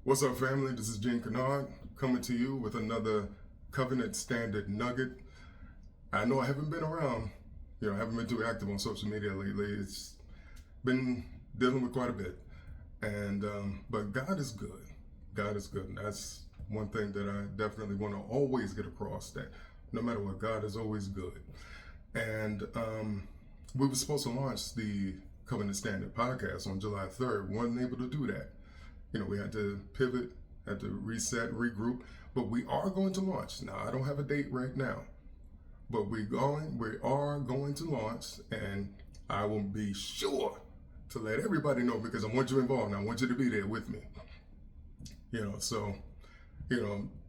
What's up, family? This is Gene Kennard coming to you with another Covenant Standard Nugget. I know I haven't been around, I haven't been too active on social media lately. It's been dealing with quite a bit. But God is good. God is good. And that's one thing that I definitely want to always get across, that no matter what, God is always good. And we were supposed to launch the Covenant Standard podcast on July 3rd. We weren't able to do that. We had to pivot, had to reset, regroup, but we are going to launch. Now, I don't have a date right now, but we are going to launch, and I will be sure to let everybody know, because I want you involved and I want you to be there with me.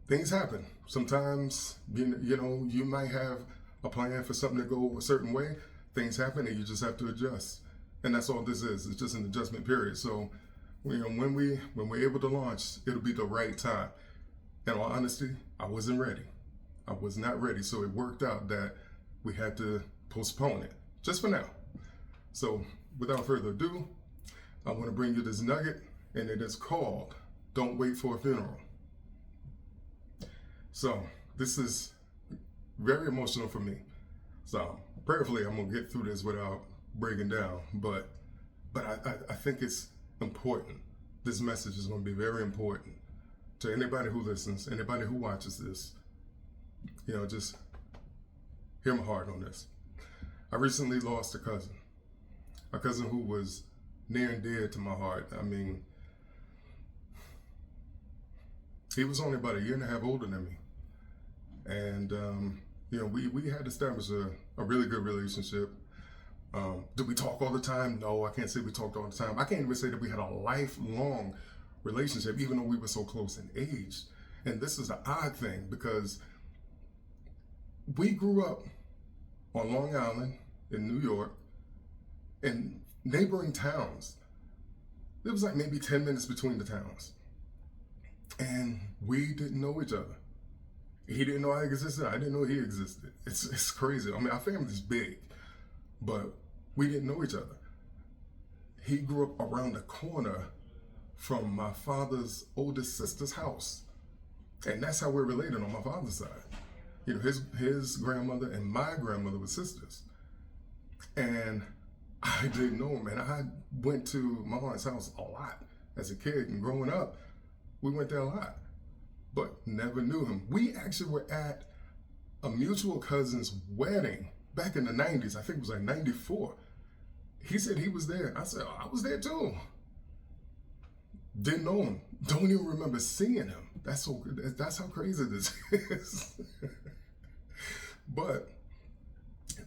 Things happen. Sometimes, you might have a plan for something to go a certain way. Things happen and you just have to adjust. And that's all this is. It's just an adjustment period. So, when we're able to launch, it'll be the right time. In all honesty, I wasn't ready. I was not ready. So it worked out that we had to postpone it, just for now. So without further ado, I want to bring you this nugget, and it is called Don't Wait for a Funeral. So this is very emotional for me. So prayerfully, I'm going to get through this without breaking down. But I think it's important. This message is going to be very important to anybody who listens, anybody who watches this. Just hear my heart on this. I recently lost a cousin who was near and dear to my heart. I mean, he was only about a year and a half older than me. And, we had established a really good relationship. Did we talk all the time? No, I can't say we talked all the time. I can't even say that we had a lifelong relationship, even though we were so close in age. And this is an odd thing, because we grew up on Long Island in New York, in neighboring towns. There was like maybe 10 minutes between the towns. And we didn't know each other. He didn't know I existed. I didn't know he existed. It's crazy. I mean, our family's big, but we didn't know each other. He grew up around the corner from my father's oldest sister's house. And that's how we're related on my father's side. His grandmother and my grandmother were sisters. And I didn't know him. And I went to my aunt's house a lot as a kid. And growing up, we went there a lot, but never knew him. We actually were at a mutual cousin's wedding back in the 90s. I think it was like 94. He said he was there. I said, I was there too. Didn't know him. Don't even remember seeing him. That's how crazy this is. But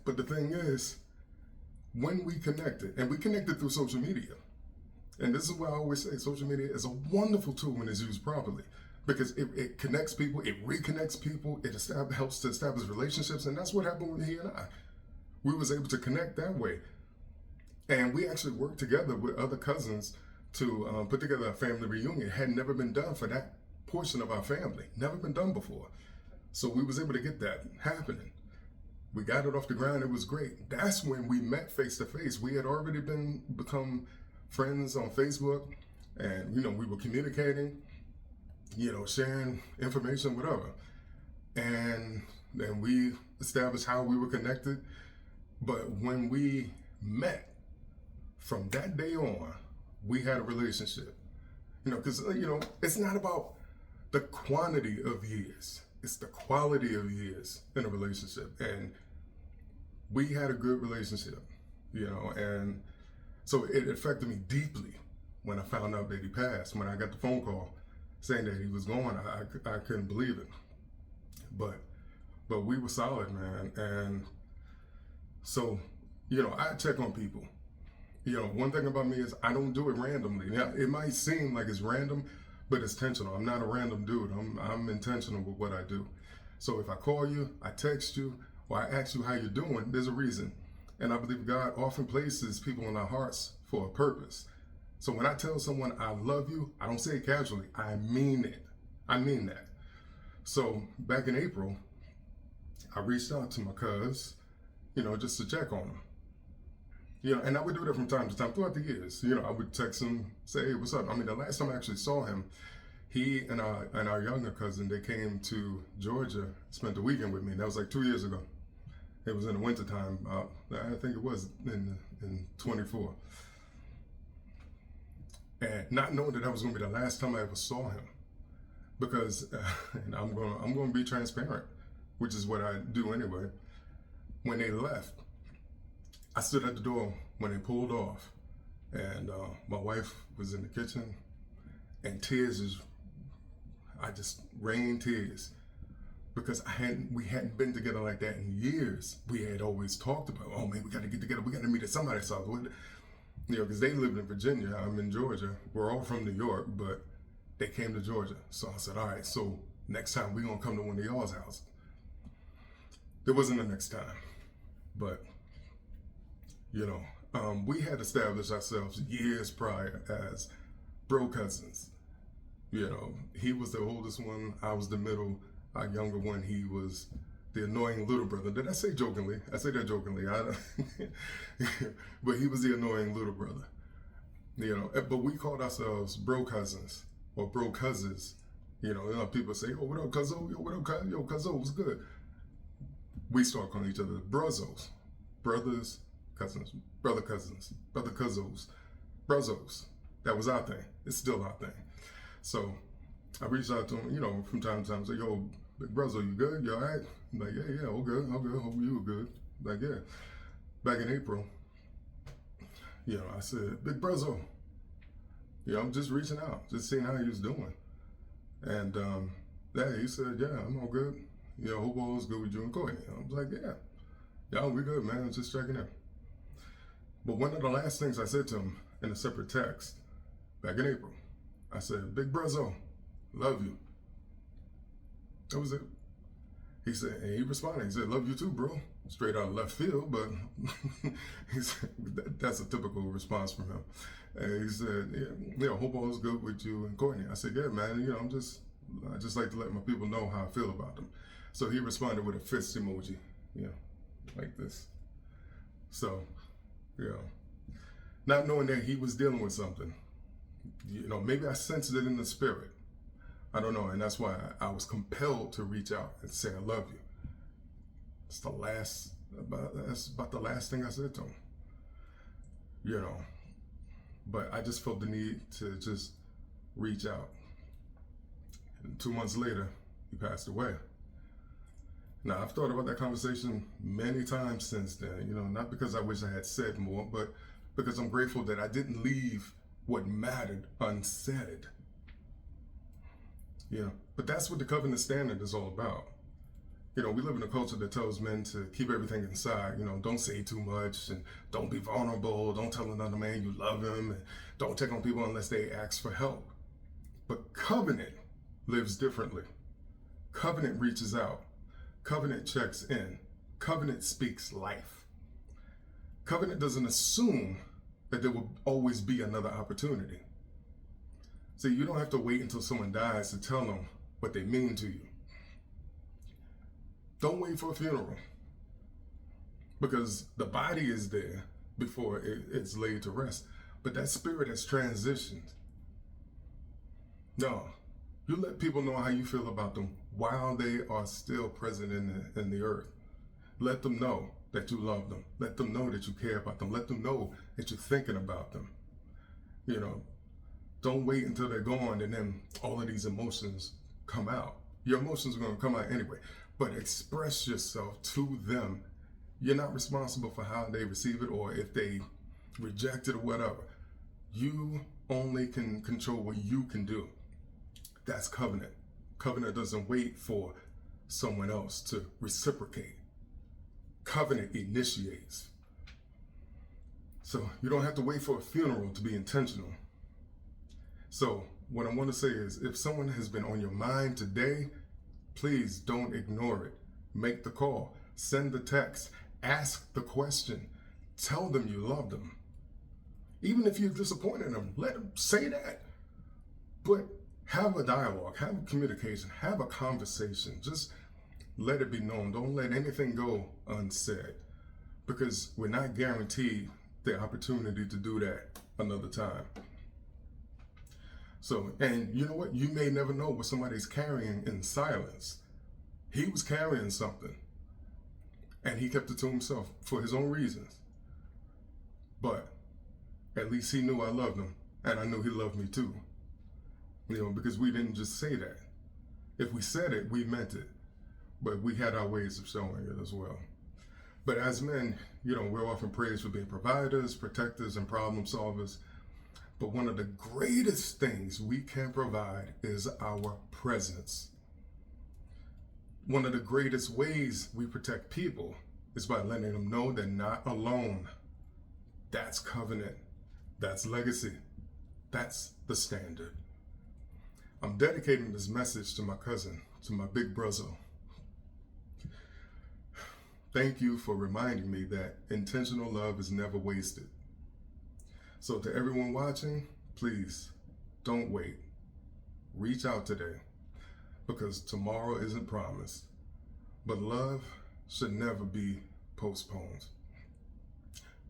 the thing is, when we connected, and we connected through social media, and this is what I always say, social media is a wonderful tool when it's used properly, because it connects people, it reconnects people, it helps to establish relationships, and that's what happened with he and I. We was able to connect that way. And we actually worked together with other cousins to put together a family reunion. It had never been done for that portion of our family. Never been done before. So we was able to get that happening. We got it off the ground. It was great. That's when we met face to face. We had already become friends on Facebook, and we were communicating, sharing information, whatever. And then we established how we were connected. But when we met, from that day on, we had a relationship. Because, it's not about the quantity of years. It's the quality of years in a relationship. And we had a good relationship, and so it affected me deeply when I found out that he passed. When I got the phone call saying that he was gone, I couldn't believe it. But we were solid, man. And so, I check on people. One thing about me is I don't do it randomly. Now, it might seem like it's random, but it's intentional. I'm not a random dude. I'm intentional with what I do. So if I call you, I text you, or I ask you how you're doing, there's a reason. And I believe God often places people in our hearts for a purpose. So when I tell someone I love you, I don't say it casually. I mean it. I mean that. So back in April, I reached out to my cuz, just to check on him. And I would do that from time to time throughout the years. I would text him, say, hey, what's up? I mean, the last time I actually saw him, He and our younger cousin, they came to Georgia, spent the weekend with me. That was like 2 years ago. It was in the wintertime. I think it was in 24. And not knowing that was going to be the last time I ever saw him, because and I'm going to be transparent, which is what I do anyway. When they left, I stood at the door when they pulled off, and my wife was in the kitchen, and I just rained tears, because we hadn't been together like that in years. We had always talked about, oh man, we got to get together, we got to meet at somebody's house. You know, because they lived in Virginia, I'm in Georgia. We're all from New York, but they came to Georgia. So I said, all right, so next time we're going to come to one of y'all's houses. There wasn't a next time, but, you know, we had established ourselves years prior as bro cousins. You know, he was the oldest one, I was the middle, our younger one, he was the annoying little brother. Did I say jokingly? I say that jokingly. But he was the annoying little brother. You know, but we called ourselves bro cousins or bro cousins. You know, people say, oh, what up, cuzzo? Yo, what up, cuzzo? Yo, cuzzo, what's good? We start calling each other bruzzos. Brothers, cousins, brother cousins, brother cuzzos, bruzzos. That was our thing. It's still our thing. So I reached out to him, you know, from time to time, say, yo, big brother, you good? You all right? I'm like, yeah, all good. Hope you were good. Like, yeah. Back in April, you know, I said, big brother, you know, I'm just reaching out, just seeing how he was doing. And yeah, he said, yeah, I'm all good. You know, hope all is good with you and Courtney. I was like, yeah, we good, man. Just checking in. But one of the last things I said to him in a separate text back in April, I said, big brother, love you. That was it. He said, and he responded, he said, love you too, bro. Straight out of left field, but he said, that's a typical response from him. And he said, yeah, hope all is good with you and Courtney. I said, yeah, man, you know, I just like to let my people know how I feel about them. So he responded with a fist emoji, you know, like this. So, you know, not knowing that he was dealing with something, you know, maybe I sensed it in the spirit. I don't know, and that's why I was compelled to reach out and say, I love you. That's about the last thing I said to him. You know, but I just felt the need to just reach out. And 2 months later, he passed away. Now, I've thought about that conversation many times since then, you know, not because I wish I had said more, but because I'm grateful that I didn't leave what mattered unsaid. You know, but that's what the covenant standard is all about. You know, we live in a culture that tells men to keep everything inside. You know, don't say too much, and don't be vulnerable. Don't tell another man you love him, and don't take on people unless they ask for help. But covenant lives differently. Covenant reaches out. Covenant checks in. Covenant speaks life. Covenant doesn't assume that there will always be another opportunity. See, you don't have to wait until someone dies to tell them what they mean to you. Don't wait for a funeral, because the body is there before it's laid to rest, but that spirit has transitioned. No, you let people know how you feel about them while they are still present in the earth. Let them know that you love them. Let them know that you care about them. Let them know that you're thinking about them. You know, don't wait until they're gone and then all of these emotions come out. Your emotions are going to come out anyway, but express yourself to them. You're not responsible for how they receive it or if they reject it or whatever. You only can control what you can do. That's covenant. Covenant doesn't wait for someone else to reciprocate. Covenant initiates. So you don't have to wait for a funeral to be intentional. So what I want to say is, if someone has been on your mind today, please don't ignore it. Make the call, send the text, ask the question, tell them you love them. Even if you're disappointed in them, let them say that. But have a dialogue, have a communication, have a conversation. Just let it be known. Don't let anything go unsaid, because we're not guaranteed the opportunity to do that another time. So, and you know what? You may never know what somebody's carrying in silence. He was carrying something, and he kept it to himself for his own reasons. But at least he knew I loved him, and I knew he loved me too. Because we didn't just say that. If we said it, we meant it. But we had our ways of showing it as well. But as men, we're often praised for being providers, protectors, and problem solvers. But one of the greatest things we can provide is our presence. One of the greatest ways we protect people is by letting them know they're not alone. That's covenant. That's legacy. That's the standard. I'm dedicating this message to my cousin, to my big brother. Thank you for reminding me that intentional love is never wasted. So to everyone watching, please don't wait. Reach out today, because tomorrow isn't promised. But love should never be postponed.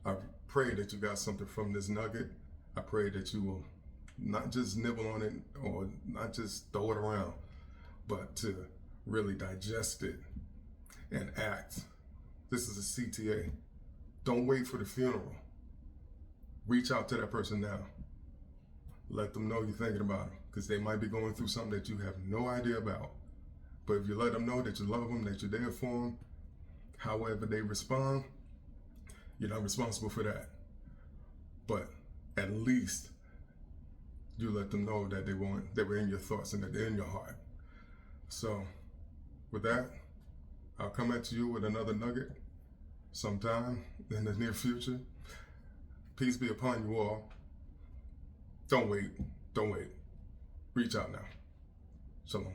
I pray that you got something from this nugget. I pray that you will not just nibble on it or not just throw it around, but to really digest it and act. This is a CTA. Don't wait for the funeral. Reach out to that person now. Let them know you're thinking about them, because they might be going through something that you have no idea about. But if you let them know that you love them, that you're there for them, however they respond, you're not responsible for that. But at least you let them know that they were in your thoughts and that they're in your heart. So with that, I'll come at you with another nugget sometime in the near future. Peace be upon you all. Don't wait. Don't wait. Reach out now. Shalom.